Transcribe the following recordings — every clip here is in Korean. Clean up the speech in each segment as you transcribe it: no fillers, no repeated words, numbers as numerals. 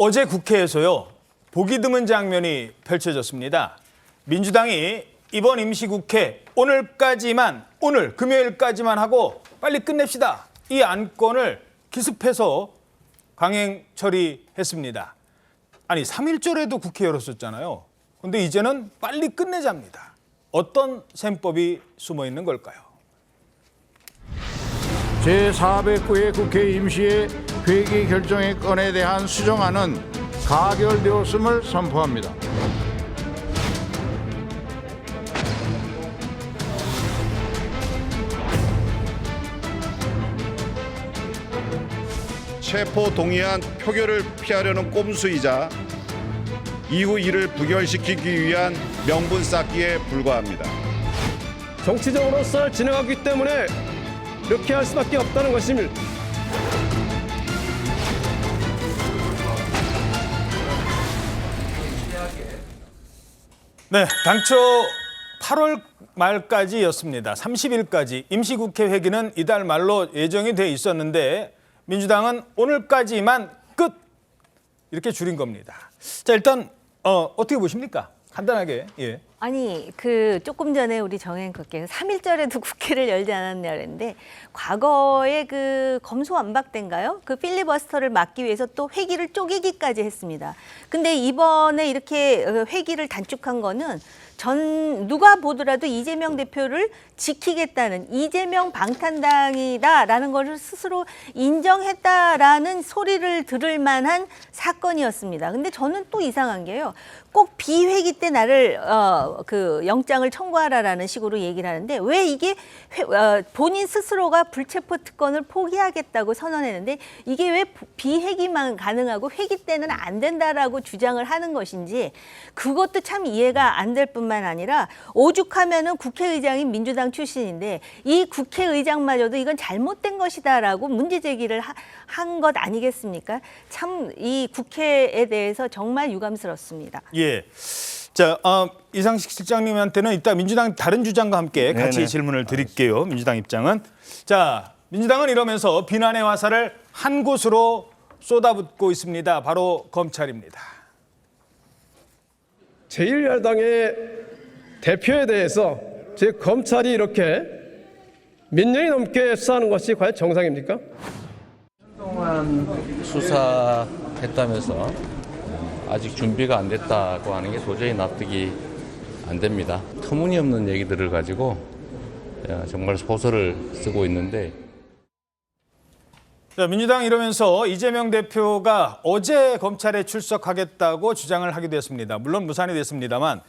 어제 국회에서요, 보기 드문 장면이 펼쳐졌습니다. 민주당이 이번 임시국회 오늘 금요일까지만 하고 빨리 끝냅시다. 이 안건을 기습해서 강행 처리했습니다. 아니 3.1절에도 국회 열었었잖아요. 그런데 이제는 빨리 끝내자입니다. 어떤 셈법이 숨어 있는 걸까요? 제409회 국회 임시의 회기 결정의 건에 대한 수정안은 가결되었음을 선포합니다. 체포 동의안 표결을 피하려는 꼼수이자 이후 이를 부결시키기 위한 명분 쌓기에 불과합니다. 정치적으로서 진행하기 때문에 이렇게 할 수밖에 없다는 것입니다. 네, 당초 8월 말까지였습니다. 30일까지 임시국회 회기는 이달 말로 예정이 돼 있었는데 민주당은 오늘까지만 끝 이렇게 줄인 겁니다. 자, 일단 어떻게 보십니까? 간단하게. 예. 아니 조금 전에 우리 정행국께서 3.1절에도 국회를 열지 않았냐 그랬는데 과거에 검소완박된가요? 필리버스터를 막기 위해서 또 회기를 쪼개기까지 했습니다. 근데 이번에 이렇게 회기를 단축한 거는 누가 보더라도 이재명 대표를 지키겠다는 이재명 방탄당이다라는 것을 스스로 인정했다라는 소리를 들을 만한 사건이었습니다. 근데 저는 또 이상한 게요. 꼭 비회기 때 나를 영장을 청구하라라는 식으로 얘기를 하는데 왜 이게 본인 스스로가 불체포 특권을 포기하겠다고 선언했는데 이게 왜 비회기만 가능하고 회기 때는 안 된다라고 주장을 하는 것인지 그것도 참 이해가 안 될 뿐만 아니라 오죽하면은 국회의장인 민주당 출신인데 이 국회의장마저도 이건 잘못된 것이다라고 문제 제기를 한 것 아니겠습니까? 참 이 국회에 대해서 정말 유감스럽습니다. 예. 자, 이상식 실장님한테는 이따 민주당 다른 주장과 함께 같이 질문을 드릴게요. 민주당 입장은. 자, 민주당은 이러면서 비난의 화살을 한 곳으로 쏟아붓고 있습니다. 바로 검찰입니다. 제1야당의 대표에 대해서 즉 검찰이 이렇게 몇 년이 넘게 수사하는 것이 과연 정상입니까? 동안 수사했다면서 아직 준비가 안 됐다고 하는 게 도저히 납득이 안 됩니다. 터무니없는 얘기들을 가지고 정말 소설을 쓰고 있는데. 자, 민주당 이러면서 이재명 대표가 어제 검찰에 출석하겠다고 주장을 하기도 했습니다. 물론 무산이 됐습니다만,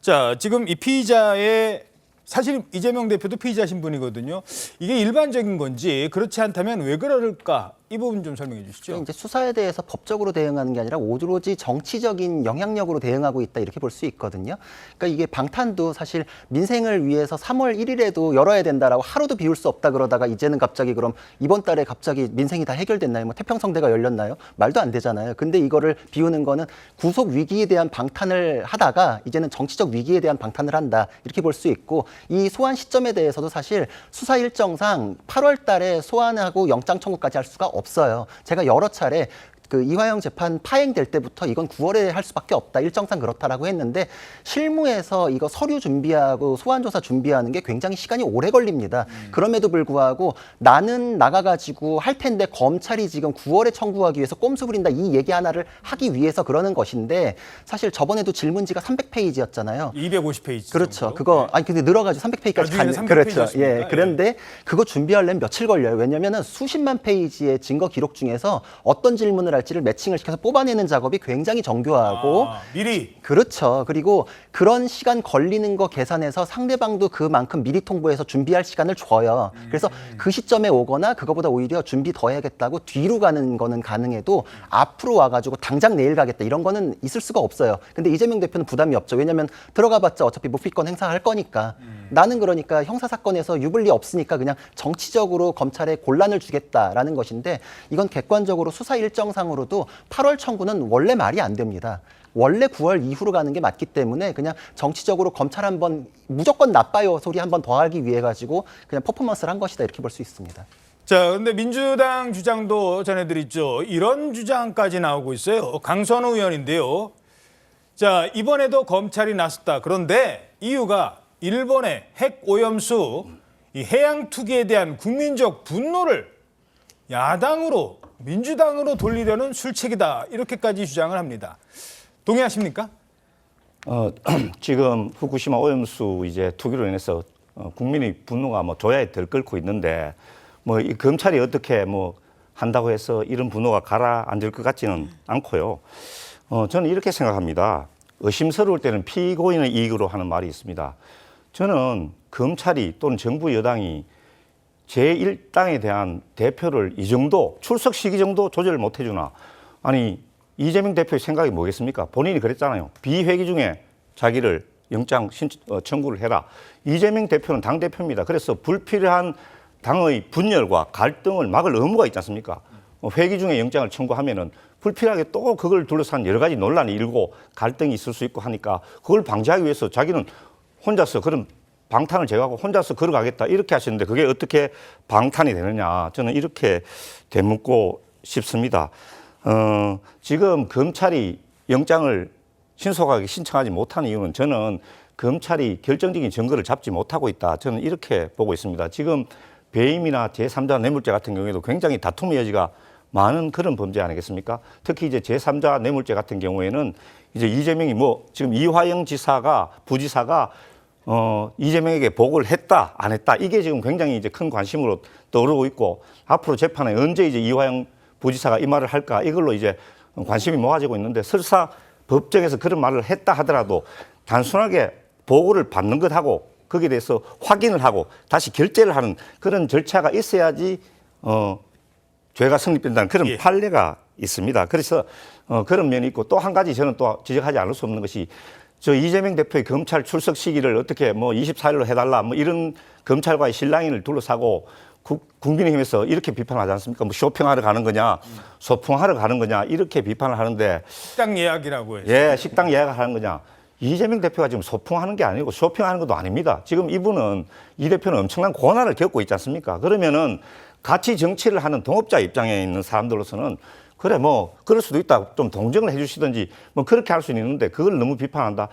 자, 지금 이 피의자의 사실 이재명 대표도 피의자신 분이거든요. 이게 일반적인 건지 그렇지 않다면 왜 그럴까? 이 부분 좀 설명해 주시죠. 이제 수사에 대해서 법적으로 대응하는 게 아니라 오로지 정치적인 영향력으로 대응하고 있다 이렇게 볼 수 있거든요. 그러니까 이게 방탄도 사실 민생을 위해서 3월 1일에도 열어야 된다라고 하루도 비울 수 없다 그러다가 이제는 갑자기 그럼 이번 달에 갑자기 민생이 다 해결됐나요? 태평성대가 열렸나요? 말도 안 되잖아요. 근데 이거를 비우는 거는 구속 위기에 대한 방탄을 하다가 이제는 정치적 위기에 대한 방탄을 한다 이렇게 볼 수 있고 이 소환 시점에 대해서도 사실 수사 일정상 8월 달에 소환하고 영장 청구까지 할 수가 없어요. 제가 여러 차례 이화영 재판 파행될 때부터 이건 9월에 할 수밖에 없다. 일정상 그렇다라고 했는데 실무에서 이거 서류 준비하고 소환조사 준비하는 게 굉장히 시간이 오래 걸립니다. 그럼에도 불구하고 나는 나가가지고 할 텐데 검찰이 지금 9월에 청구하기 위해서 꼼수 부린다. 이 얘기 하나를 하기 위해서 그러는 것인데 사실 저번에도 질문지가 300페이지였잖아요. 250페이지. 그렇죠. 그거 근데 늘어가지고 300페이지까지 갔네. 그렇죠. 예. 그런데 그거 준비하려면 며칠 걸려요. 왜냐면은 수십만 페이지의 증거 기록 중에서 어떤 질문을 할지를 매칭을 시켜서 뽑아내는 작업이 굉장히 정교하고 미리. 그렇죠. 그리고 그런 시간 걸리는 거 계산해서 상대방도 그만큼 미리 통보해서 준비할 시간을 줘요. 그래서 그 시점에 오거나 그거보다 오히려 준비 더 해야겠다고 뒤로 가는 거는 가능해도 앞으로 와가지고 당장 내일 가겠다 이런 거는 있을 수가 없어요. 근데 이재명 대표는 부담이 없죠. 왜냐하면 들어가봤자 어차피 묵비권 행사할 거니까. 나는 그러니까 형사사건에서 유불리 없으니까 그냥 정치적으로 검찰에 곤란을 주겠다라는 것인데 이건 객관적으로 수사 일정상으로도 8월 청구는 원래 말이 안 됩니다. 원래 9월 이후로 가는 게 맞기 때문에 그냥 정치적으로 검찰 한번 무조건 나빠요 소리 한번 더 하기 위해 가지고 그냥 퍼포먼스를 한 것이다 이렇게 볼 수 있습니다. 자, 근데 민주당 주장도 전해드리죠. 이런 주장까지 나오고 있어요. 강선우 의원인데요. 자, 이번에도 검찰이 나섰다. 그런데 이유가 일본의 핵 오염수 이 해양 투기에 대한 국민적 분노를 야당으로 민주당으로 돌리려는 술책이다. 이렇게까지 주장을 합니다. 동의하십니까? 지금 후쿠시마 오염수 이제 투기로 인해서 국민의 분노가 뭐 조야에 들끓고 있는데 뭐 이 검찰이 어떻게 뭐 한다고 해서 이런 분노가 가라앉을 것 같지는 않고요. 저는 이렇게 생각합니다. 의심스러울 때는 피고인의 이익으로 하는 말이 있습니다. 저는 검찰이 또는 정부 여당이 제1당에 대한 대표를 이 정도 출석 시기 정도 조절을 못 해주나. 아니 이재명 대표의 생각이 뭐겠습니까? 본인이 그랬잖아요. 비회기 중에 자기를 영장 청구를 해라. 이재명 대표는 당대표입니다. 그래서 불필요한 당의 분열과 갈등을 막을 의무가 있지 않습니까? 회기 중에 영장을 청구하면은 불필요하게 또 그걸 둘러싼 여러 가지 논란이 일고 갈등이 있을 수 있고 하니까 그걸 방지하기 위해서 자기는 혼자서 그런 방탄을 제거하고 혼자서 걸어가겠다 이렇게 하시는데 그게 어떻게 방탄이 되느냐 저는 이렇게 되묻고 싶습니다. 지금 검찰이 영장을 신속하게 신청하지 못하는 이유는 저는 검찰이 결정적인 증거를 잡지 못하고 있다. 저는 이렇게 보고 있습니다. 지금 배임이나 제3자 뇌물죄 같은 경우에도 굉장히 다툼의 여지가 많은 그런 범죄 아니겠습니까? 특히 이제 제3자 뇌물죄 같은 경우에는 이제 이재명이 뭐 지금 이화영 부지사가 이재명에게 보고를 했다, 안 했다. 이게 지금 굉장히 이제 큰 관심으로 떠오르고 있고 앞으로 재판에 언제 이제 이화영 부지사가 이 말을 할까 이걸로 이제 관심이 모아지고 있는데 설사 법정에서 그런 말을 했다 하더라도 단순하게 보고를 받는 것하고 거기에 대해서 확인을 하고 다시 결재를 하는 그런 절차가 있어야지 죄가 성립된다는 그런 판례가 있습니다. 그래서 그런 면이 있고 또 한 가지 저는 또 지적하지 않을 수 없는 것이 저 이재명 대표의 검찰 출석 시기를 어떻게 뭐 24일로 해달라 뭐 이런 검찰과의 실랑이를 둘러싸고 국민의힘에서 이렇게 비판하지 않습니까? 뭐 쇼핑하러 가는 거냐, 소풍하러 가는 거냐 이렇게 비판을 하는데 식당 예약이라고 해서. 예, 식당 예약을 하는 거냐. 이재명 대표가 지금 소풍하는 게 아니고 쇼핑하는 것도 아닙니다. 지금 이 대표는 엄청난 고난을 겪고 있지 않습니까? 그러면은 같이 정치를 하는 동업자 입장에 있는 사람들로서는 그래 뭐 그럴 수도 있다. 좀 동정을 해 주시든지 뭐 그렇게 할 수는 있는데 그걸 너무 비판한다.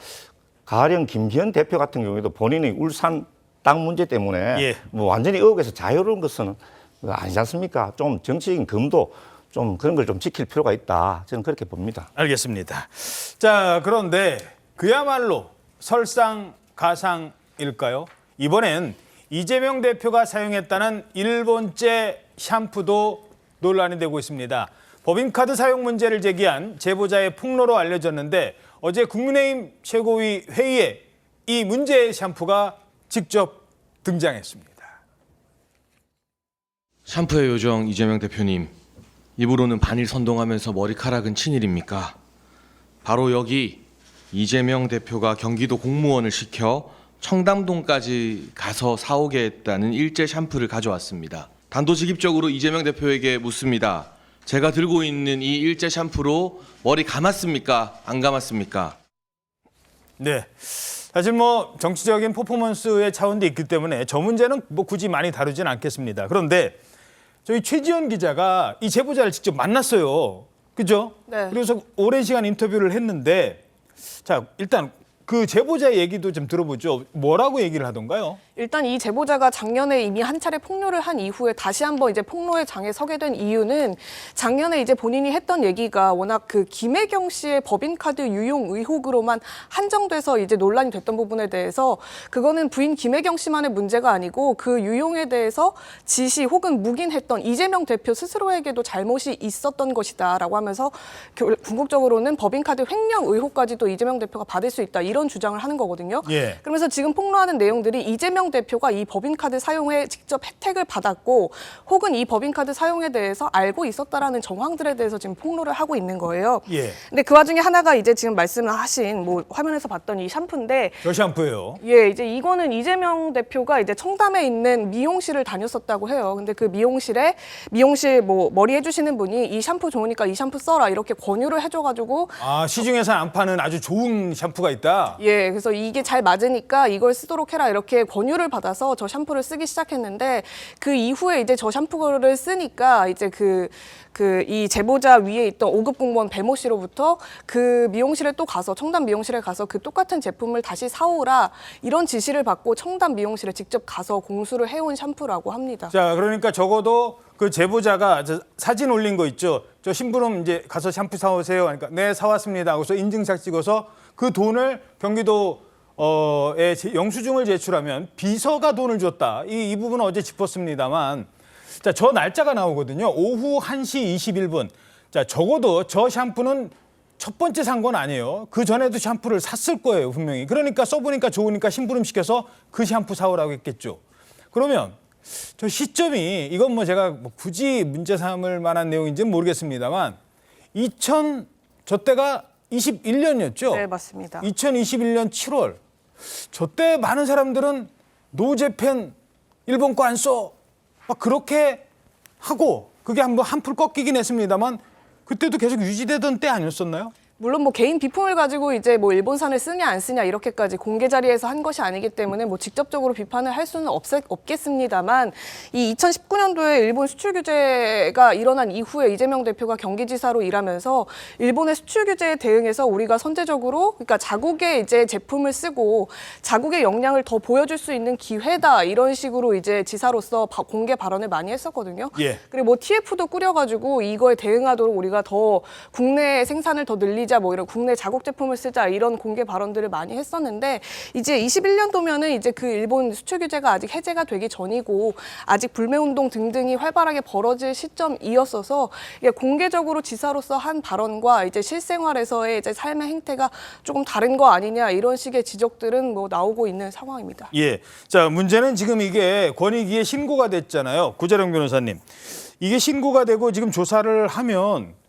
가령 김기현 대표 같은 경우에도 본인의 울산 땅 문제 때문에 뭐 완전히 의혹에서 자유로운 것은 아니지 않습니까? 좀 정치적인 금도 좀 그런 걸 좀 지킬 필요가 있다. 저는 그렇게 봅니다. 알겠습니다. 자, 그런데 그야말로 설상가상일까요? 이번엔 이재명 대표가 사용했다는 일본제 샴푸도 논란이 되고 있습니다. 법인카드 사용 문제를 제기한 제보자의 폭로로 알려졌는데 어제 국민의힘 최고위 회의에 이 문제의 샴푸가 직접 등장했습니다. 샴푸의 요정 이재명 대표님, 입으로는 반일 선동하면서 머리카락은 친일입니까? 바로 여기 이재명 대표가 경기도 공무원을 시켜 청담동까지 가서 사오게 했다는 일제 샴푸를 가져왔습니다. 단도직입적으로 이재명 대표에게 묻습니다. 제가 들고 있는 이 일제 샴푸로 머리 감았습니까? 안 감았습니까? 네. 사실 뭐 정치적인 퍼포먼스의 차원도 있기 때문에 저 문제는 뭐 굳이 많이 다루진 않겠습니다. 그런데 저희 최지연 기자가 이 제보자를 직접 만났어요. 그죠? 네. 그래서 오랜 시간 인터뷰를 했는데 자, 일단 그 제보자의 얘기도 좀 들어보죠. 뭐라고 얘기를 하던가요? 일단 이 제보자가 작년에 이미 한 차례 폭로를 한 이후에 다시 한번 이제 폭로의 장에 서게 된 이유는 작년에 이제 본인이 했던 얘기가 워낙 그 김혜경 씨의 법인카드 유용 의혹으로만 한정돼서 이제 논란이 됐던 부분에 대해서 그거는 부인 김혜경 씨만의 문제가 아니고 그 유용에 대해서 지시 혹은 묵인했던 이재명 대표 스스로에게도 잘못이 있었던 것이다라고 하면서 궁극적으로는 법인카드 횡령 의혹까지도 이재명 대표가 받을 수 있다 이런 주장을 하는 거거든요. 예. 그러면서 지금 폭로하는 내용들이 이재명 대표가 이 법인카드 사용에 직접 혜택을 받았고 혹은 이 법인카드 사용에 대해서 알고 있었다라는 정황들에 대해서 지금 폭로를 하고 있는 거예요. 예. 근데 그 와중에 하나가 이제 지금 말씀을 하신 뭐 화면에서 봤던 이 샴푸인데 저 샴푸예요. 예, 이제 이거는 이재명 대표가 이제 청담에 있는 미용실을 다녔었다고 해요. 근데 그 미용실 뭐 머리 해주시는 분이 이 샴푸 좋으니까 이 샴푸 써라 이렇게 권유를 해줘가지고 아, 시중에서 안 파는 아주 좋은 샴푸가 있다. 맞다. 예, 그래서 이게 잘 맞으니까 이걸 쓰도록 해라 이렇게 권유를 받아서 저 샴푸를 쓰기 시작했는데 그 이후에 이제 저 샴푸를 쓰니까 이제 이 제보자 위에 있던 5급 공무원 배모 씨로부터 그 미용실에 또 가서 청담 미용실에 가서 그 똑같은 제품을 다시 사오라 이런 지시를 받고 청담 미용실에 직접 가서 공수를 해온 샴푸라고 합니다. 자, 그러니까 적어도 그 제보자가 저 사진 올린 거 있죠. 저 신부름 이제 가서 샴푸 사오세요. 그러니까 네, 사왔습니다. 그래서 인증샷 찍어서 그 돈을 경기도에 영수증을 제출하면 비서가 돈을 줬다. 이 부분은 어제 짚었습니다만, 자, 저 날짜가 나오거든요. 오후 1시 21분. 자, 적어도 저 샴푸는 첫 번째 산 건 아니에요. 그 전에도 샴푸를 샀을 거예요, 분명히. 그러니까 써보니까 좋으니까 심부름 시켜서 그 샴푸 사오라고 했겠죠. 그러면 저 시점이 이건 뭐 제가 굳이 문제 삼을 만한 내용인지는 모르겠습니다만 저 때가 21년이었죠. 네, 맞습니다. 2021년 7월. 저 때 많은 사람들은 노재팬 일본 거 안 써. 막 그렇게 하고 그게 한풀 꺾이긴 했습니다만 그때도 계속 유지되던 때 아니었었나요? 물론 뭐 개인 비품을 가지고 이제 뭐 일본산을 쓰냐 안 쓰냐 이렇게까지 공개 자리에서 한 것이 아니기 때문에 뭐 직접적으로 비판을 할 수는 없겠습니다만 이 2019년도에 일본 수출 규제가 일어난 이후에 이재명 대표가 경기지사로 일하면서 일본의 수출 규제에 대응해서 우리가 선제적으로 그러니까 자국의 이제 제품을 쓰고 자국의 역량을 더 보여줄 수 있는 기회다 이런 식으로 이제 지사로서 공개 발언을 많이 했었거든요. 예. 그리고 뭐 TF도 꾸려가지고 이거에 대응하도록 우리가 더 국내 생산을 더 늘리자 뭐 이런 국내 자국 제품을 쓰자 이런 공개 발언들을 많이 했었는데 이제 21년도면은 이제 그 일본 수출 규제가 아직 해제가 되기 전이고 아직 불매운동 등등이 활발하게 벌어질 시점이었어서 이게 공개적으로 지사로서 한 발언과 이제 실생활에서의 이제 삶의 행태가 조금 다른 거 아니냐 이런 식의 지적들은 뭐 나오고 있는 상황입니다. 예. 자, 문제는 지금 이게 권익위에 신고가 됐잖아요. 구자령 변호사님. 이게 신고가 되고 지금 조사를 하면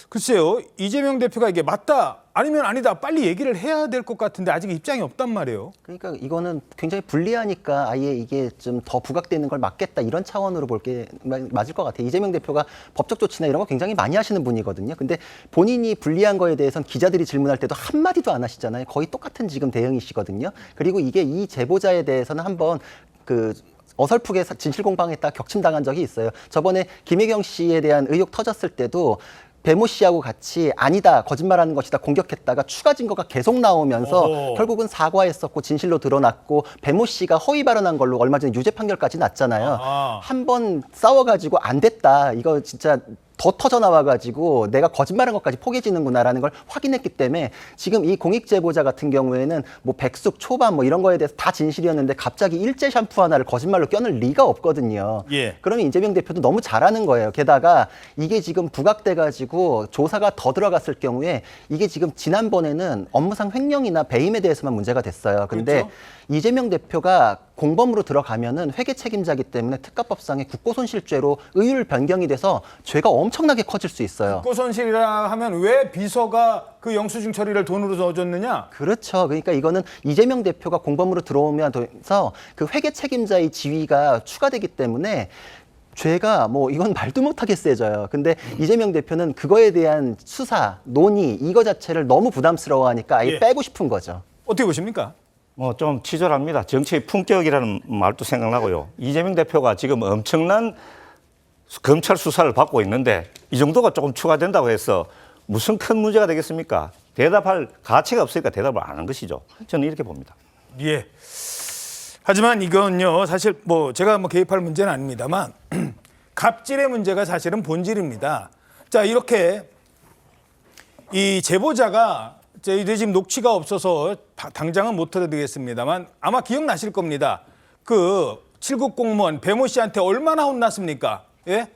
글쎄요, 이재명 대표가 이게 맞다 아니면 아니다 빨리 얘기를 해야 될 것 같은데 아직 입장이 없단 말이에요. 그러니까 이거는 굉장히 불리하니까 아예 이게 좀 더 부각되는 걸 막겠다 이런 차원으로 볼 게 맞을 것 같아요. 이재명 대표가 법적 조치나 이런 거 굉장히 많이 하시는 분이거든요. 근데 본인이 불리한 거에 대해서는 기자들이 질문할 때도 한마디도 안 하시잖아요. 거의 똑같은 지금 대응이시거든요. 그리고 이게 이 제보자에 대해서는 한번 어설프게 진실 공방했다 격침당한 적이 있어요. 저번에 김혜경 씨에 대한 의혹 터졌을 때도 배모 씨하고 같이 아니다, 거짓말하는 것이다 공격했다가 추가 증거가 계속 나오면서 결국은 사과했었고 진실로 드러났고 배모 씨가 허위 발언한 걸로 얼마 전에 유죄 판결까지 났잖아요. 한 번 싸워가지고 안 됐다. 이거 진짜 더 터져 나와가지고 내가 거짓말한 것까지 포개지는구나라는 걸 확인했기 때문에 지금 이 공익 제보자 같은 경우에는 뭐 백숙, 초밥 뭐 이런 거에 대해서 다 진실이었는데 갑자기 일제 샴푸 하나를 거짓말로 껴넣을 리가 없거든요. 예. 그러면 이재명 대표도 너무 잘하는 거예요. 게다가 이게 지금 부각돼가지고 조사가 더 들어갔을 경우에 이게 지금 지난번에는 업무상 횡령이나 배임에 대해서만 문제가 됐어요. 근데 그렇죠. 이재명 대표가 공범으로 들어가면은 회계 책임자기 때문에 특가법상의 국고손실죄로 의율 변경이 돼서 죄가 엄청나게 커질 수 있어요. 국고손실이라 하면 왜 비서가 그 영수증 처리를 돈으로 넣어줬느냐? 그렇죠. 그러니까 이거는 이재명 대표가 공범으로 들어오면서 그 회계 책임자의 지위가 추가되기 때문에 죄가 뭐 이건 말도 못하게 세져요. 근데 이재명 대표는 그거에 대한 수사, 논의 이거 자체를 너무 부담스러워하니까 아예 예. 빼고 싶은 거죠. 어떻게 보십니까? 좀 치졸합니다. 정치의 품격이라는 말도 생각나고요. 이재명 대표가 지금 엄청난 검찰 수사를 받고 있는데 이 정도가 조금 추가된다고 해서 무슨 큰 문제가 되겠습니까? 대답할 가치가 없으니까 대답을 안 하는 것이죠. 저는 이렇게 봅니다. 예. 하지만 이건요, 사실 뭐 제가 개입할 문제는 아닙니다만 갑질의 문제가 사실은 본질입니다. 자, 이렇게 이 제보자가 저희들 지금 녹취가 없어서 당장은 못 들어드리겠습니다만 아마 기억나실 겁니다. 그 7급 공무원 배모 씨한테 얼마나 혼났습니까? 예?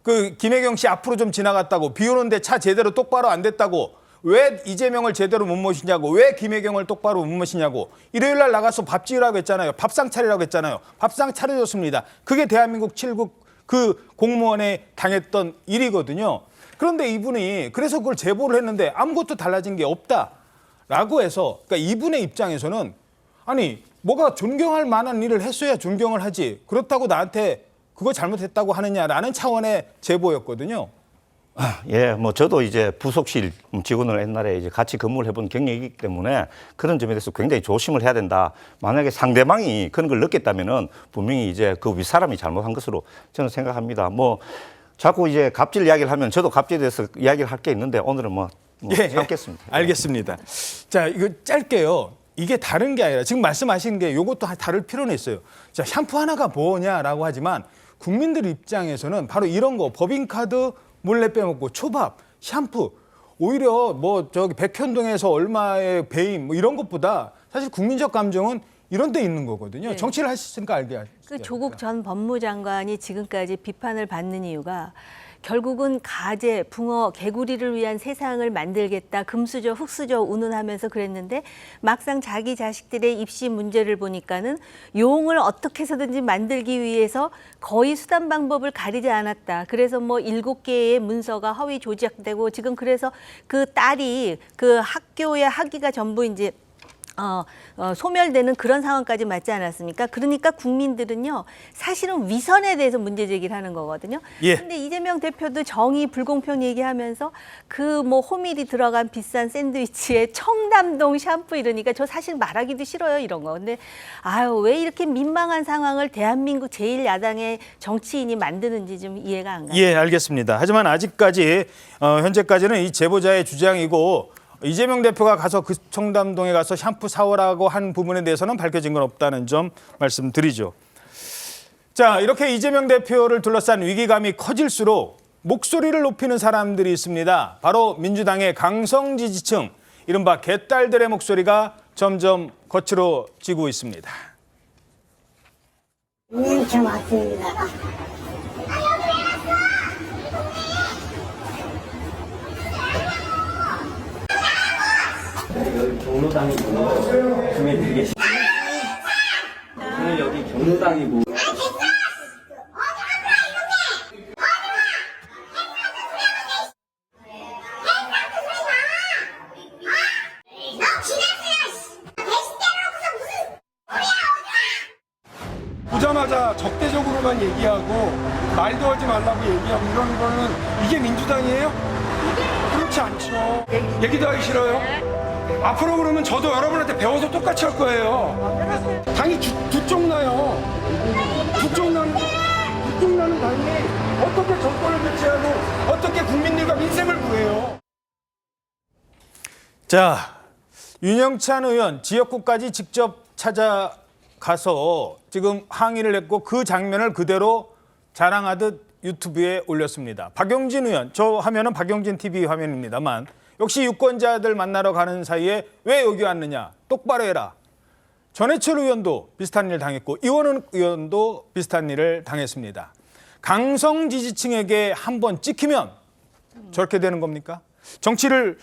그 김혜경 씨 앞으로 좀 지나갔다고 비 오는데 차 제대로 똑바로 안 됐다고 왜 이재명을 제대로 못 모시냐고 왜 김혜경을 똑바로 못 모시냐고 일요일 날 나가서 밥 지으라고 했잖아요. 밥상 차리라고 했잖아요. 밥상 차려줬습니다. 그게 대한민국 7급 그 공무원에 당했던 일이거든요. 그런데 이분이 그래서 그걸 제보를 했는데 아무것도 달라진 게 없다라고 해서 그러니까 이분의 입장에서는 아니 뭐가 존경할 만한 일을 했어야 존경을 하지 그렇다고 나한테 그거 잘못했다고 하느냐라는 차원의 제보였거든요. 예, 뭐 저도 이제 부속실 직원을 옛날에 이제 같이 근무를 해본 경력이 있기 때문에 그런 점에 대해서 굉장히 조심을 해야 된다. 만약에 상대방이 그런 걸 느꼈다면은 분명히 이제 그 윗사람이 잘못한 것으로 저는 생각합니다. 뭐 자꾸 이제 갑질 이야기를 하면 저도 갑질에 대해서 이야기를 할 게 있는데 오늘은 뭐 참겠습니다. 알겠습니다. 자, 이거 짧게요. 이게 다른 게 아니라 지금 말씀하신 게 이것도 다를 필요는 있어요. 자, 샴푸 하나가 뭐냐라고 하지만 국민들 입장에서는 바로 이런 거 법인카드 몰래 빼먹고 초밥, 샴푸 오히려 뭐 저기 백현동에서 얼마의 배임 뭐 이런 것보다 사실 국민적 감정은 이런 데 있는 거거든요. 네. 정치를 하셨으니까 알게. 그 조국 전 법무장관이 지금까지 비판을 받는 이유가 결국은 가재, 붕어, 개구리를 위한 세상을 만들겠다. 금수저, 흙수저 운운하면서 그랬는데 막상 자기 자식들의 입시 문제를 보니까는 용을 어떻게 해서든지 만들기 위해서 거의 수단 방법을 가리지 않았다. 그래서 뭐 7개의 문서가 허위 조작되고 지금 그래서 그 딸이 그 학교의 학위가 전부 이제 소멸되는 그런 상황까지 맞지 않았습니까? 그러니까 국민들은요, 사실은 위선에 대해서 문제 제기를 하는 거거든요. 예. 근데 이재명 대표도 정의, 불공평 얘기하면서 그 뭐 호밀이 들어간 비싼 샌드위치에 청담동 샴푸 이러니까 저 사실 말하기도 싫어요, 이런 거. 근데 아유, 왜 이렇게 민망한 상황을 대한민국 제1야당의 정치인이 만드는지 좀 이해가 안 가요. 예, 알겠습니다. 하지만 아직까지 현재까지는 이 제보자의 주장이고 이재명 대표가 가서 그 청담동에 가서 샴푸 사오라고 한 부분에 대해서는 밝혀진 건 없다는 점 말씀드리죠. 자, 이렇게 이재명 대표를 둘러싼 위기감이 커질수록 목소리를 높이는 사람들이 있습니다. 바로 민주당의 강성 지지층, 이른바 개딸들의 목소리가 점점 거칠어지고 있습니다. 저 왔습니다. 여기 경로당이고 주민들이 계시. 저는 여기 경로당이고. 보자마자 적대적으로만 얘기하고 말도 하지 말라고 얘기하고 이러는 거는 이게 민주당이에요? 그렇지 않죠. 얘기도 하기 싫어요? 앞으로 그러면 저도 여러분한테 배워서 똑같이 할 거예요. 당이 두 쪽 나요. 두 쪽 나는 당이 어떻게 정권을 교체하고 어떻게 국민들과 민생을 구해요. 자, 윤영찬 의원 지역구까지 직접 찾아가서 지금 항의를 했고 그 장면을 그대로 자랑하듯 유튜브에 올렸습니다. 박용진 의원, 저 화면은 박용진 TV 화면입니다만 역시 유권자들 만나러 가는 사이에 왜 여기 왔느냐, 똑바로 해라. 전해철 의원도 비슷한 일을 당했고 이원훈 의원도 비슷한 일을 당했습니다. 강성 지지층에게 한번 찍히면 저렇게 되는 겁니까? 정치를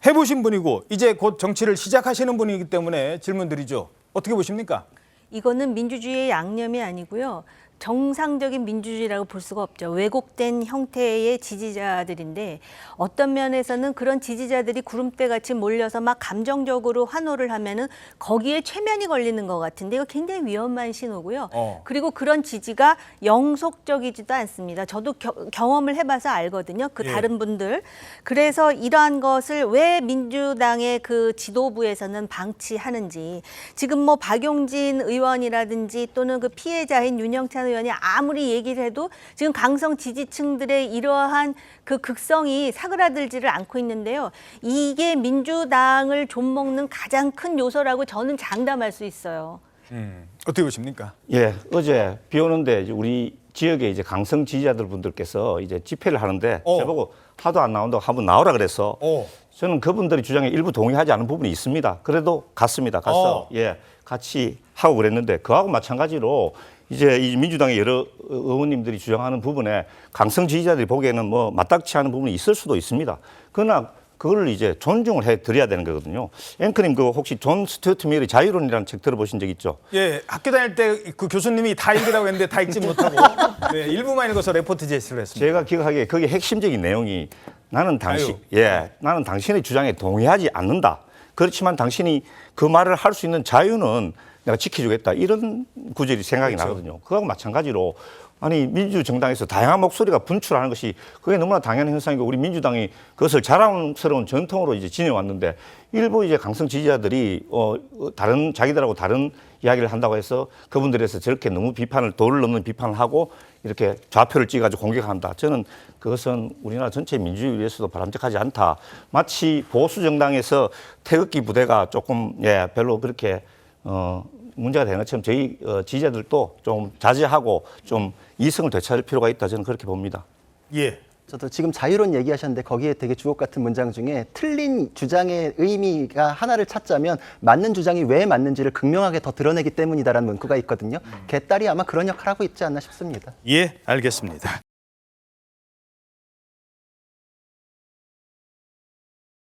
해보신 분이고 이제 곧 정치를 시작하시는 분이기 때문에 질문 드리죠. 어떻게 보십니까? 이거는 민주주의의 양념이 아니고요. 정상적인 민주주의라고 볼 수가 없죠. 왜곡된 형태의 지지자들인데 어떤 면에서는 그런 지지자들이 구름대같이 몰려서 막 감정적으로 환호를 하면은 거기에 최면이 걸리는 것 같은데 이거 굉장히 위험한 신호고요. 그리고 그런 지지가 영속적이지도 않습니다. 저도 경험을 해봐서 알거든요. 그 다른 분들. 그래서 이러한 것을 왜 민주당의 그 지도부에서는 방치하는지 지금 뭐 박용진 의원이라든지 또는 그 피해자인 윤영찬 의원이 아무리 얘기를 해도 지금 강성 지지층들의 이러한 그 극성이 사그라들지를 않고 있는데요. 이게 민주당을 좀먹는 가장 큰 요소라고 저는 장담할 수 있어요. 어떻게 보십니까? 예, 어제 비 오는데 이제 우리 지역에 이제 강성 지지자들 분들께서 이제 집회를 하는데 저보고 하도 안 나온다고 한번 나오라 그래서 저는 그분들이 주장에 일부 동의하지 않은 부분이 있습니다. 그래도 갔습니다. 가서 예, 같이 하고 그랬는데 그하고 마찬가지로 이제 이 민주당의 여러 의원님들이 주장하는 부분에 강성 지지자들이 보기에는 뭐 맞닥치 않은 부분이 있을 수도 있습니다. 그러나 그걸 이제 존중을 해 드려야 되는 거거든요. 앵커님 그 혹시 존 스튜어트 밀의 자유론이라는 책 들어보신 적 있죠? 예, 학교 다닐 때 그 교수님이 다 읽으라고 했는데 다 읽지 못하고 네, 일부만 읽어서 레포트 제시를 했습니다. 제가 기억하기에 거기에 핵심적인 내용이 나는 당신의 주장에 동의하지 않는다. 그렇지만 당신이 그 말을 할 수 있는 자유는 내가 지켜주겠다 이런 구절이 생각이 나거든요. 그거하고 마찬가지로 아니 민주정당에서 다양한 목소리가 분출하는 것이 그게 너무나 당연한 현상이고 우리 민주당이 그것을 자랑스러운 전통으로 이제 지내왔는데 일부 이제 강성 지지자들이 다른 자기들하고 다른 이야기를 한다고 해서 그분들에서 저렇게 너무 비판을 도를 넘는 비판을 하고 이렇게 좌표를 찍어가지고 공격한다. 저는 그것은 우리나라 전체 민주주의에 위해서도 바람직하지 않다. 마치 보수 정당에서 태극기 부대가 조금 별로 그렇게 문제가 되는 것처럼 저희 지지자들도 좀 자제하고 좀 이성을 되찾을 필요가 있다. 저는 그렇게 봅니다. 예. 저도 지금 자유론 얘기하셨는데 거기에 되게 주옥 같은 문장 중에 틀린 주장의 의미가 하나를 찾자면 맞는 주장이 왜 맞는지를 극명하게 더 드러내기 때문이다라는 문구가 있거든요. 개딸이 아마 그런 역할을 하고 있지 않나 싶습니다. 예, 알겠습니다.